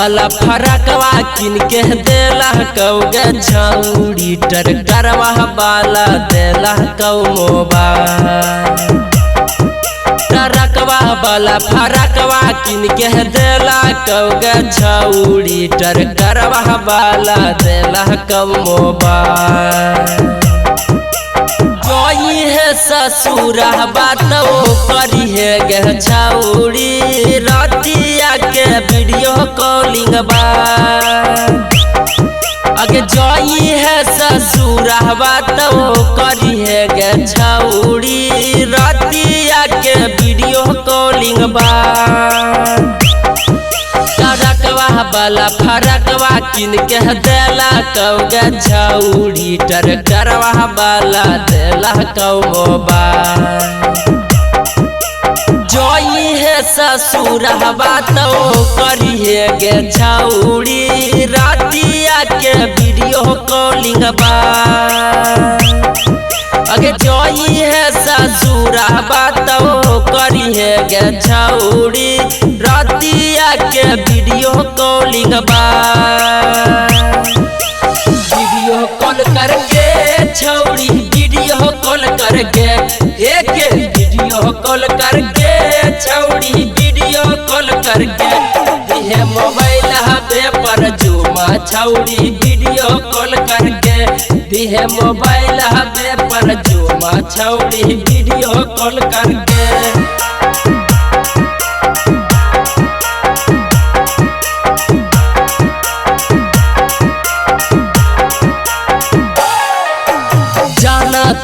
वाला फरकवा किन के देला कौगे छौड़ी ट्रैक्टरवा वाला देला कौ मोबाइल। ट्रकवा वाला फरकवा किन के देला कौगे छौड़ी ट्रैक्टरवा वाला देला कौ मोबाइल। जोई है ससुरा बातो करी है गे छौड़ी रातिया के वीडियो कॉलिंग बा। अगे जोई है ससुरा बातो करी है गे छौड़ी रातिया के वीडियो कॉलिंग बा। ट्रकवा वाला फरकवा किन के देला कौगे छौड़ी ट्रैक्टरवा वाला देला कौ मोबाइल। जोई है ससुरा बातो करी है गे छौड़ी रातिया के वीडियो कॉलिंग बा। अगे जोई है ससुरा बातो करी है गे छौड़ी रातिया के वीडियो कॉलिंग बा। वीडियो कॉल करके छौड़ी वीडियो कॉल करके एक वीडियो कॉल करके छौड़ी वीडियो कॉल करके दिहे मोबाइल हबे पर जुमा छौड़ी वीडियो कॉल करके दिहे मोबाइल हबे पर जुमा छौड़ी वीडियो कॉल करके।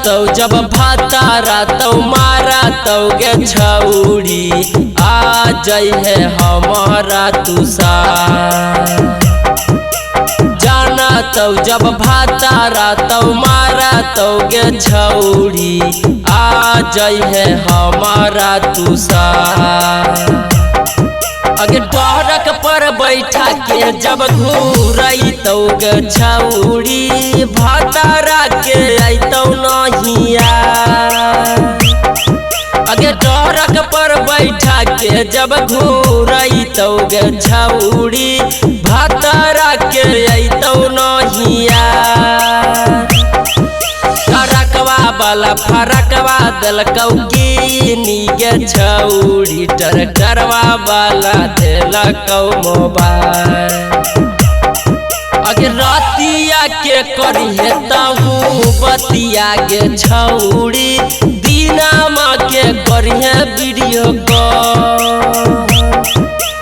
तो जब भातारा तो मारा तो गे छौड़ी आ जाई है हमारा तुसा। जाना तो जब भातारा तो मारा तो गे छौड़ी आ जाई है हमारा तुसा। अगे डरक पर बैठा के जब घूरई तो गे छौड़ी भातारा के अइतौ नहिया। अगे डरक पर बैठा के जब घूरई तो गे छौड़ी भातारा के अइतौ नहिया। ट्रकवा वाला फरकवा देलकौ कीनी गे छौड़ी ट्रैक्टरवा वाला देलकौ मोबाइल। अगे रातिया के करी है तहू बतिया गे छौड़ी दीनामा के करी है वीडियो कॉल।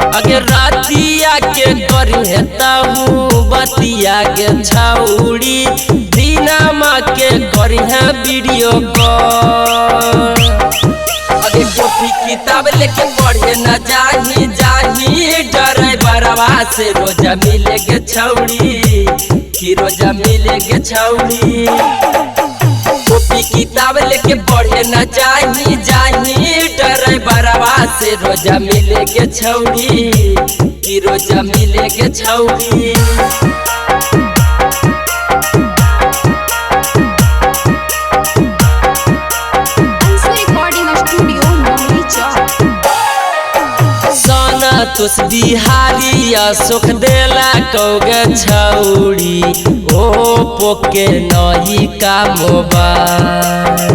अगे रातिया के करी है तहू बतिया गे छौड़ी दीनामा के करी है वीडियो कॉल। अगे कॉपी किताब लेके पढ़े न जाही जाही ड्राइवरवा से रोजा मिले गे छौड़ी कि रोजा मिले गे छौड़ी। कॉपी किताब लेके पढ़े न जाही जाही ड्राइवरवा से रोजा मिले गे छौड़ी कि रोजा मिले गे छौड़ी। तुस बिहारिया सुख देला कौगे छौड़ी ओप्पो के नई का मोबाइल।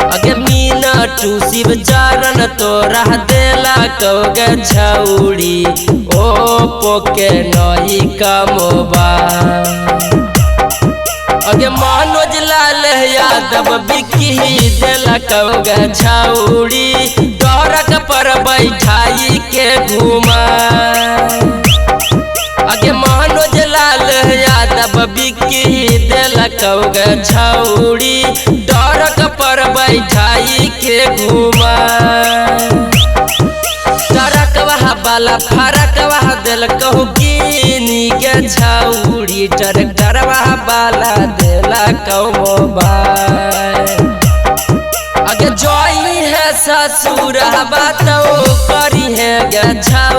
अगे मीना टू शिव चरण तोरा देला कौगे छौड़ी ओप्पो के नई का मोबाइल। अगे मनोज लाल यादव बिक्की देला कौगे छौड़ी डरक पर बैठाई के घुमा। अगे मनोज लाल यादव बिक्की देला कौगे छौड़ी डरक पर बैठाई के घुमा। ट्रकवा वाला फरकवा देलकौ कीनी गे छौड़ी ट्रैक्टरवा वाला देलकौ मोबाइल। अगे जोई है ससुरा बातो करी है गे छौड़ी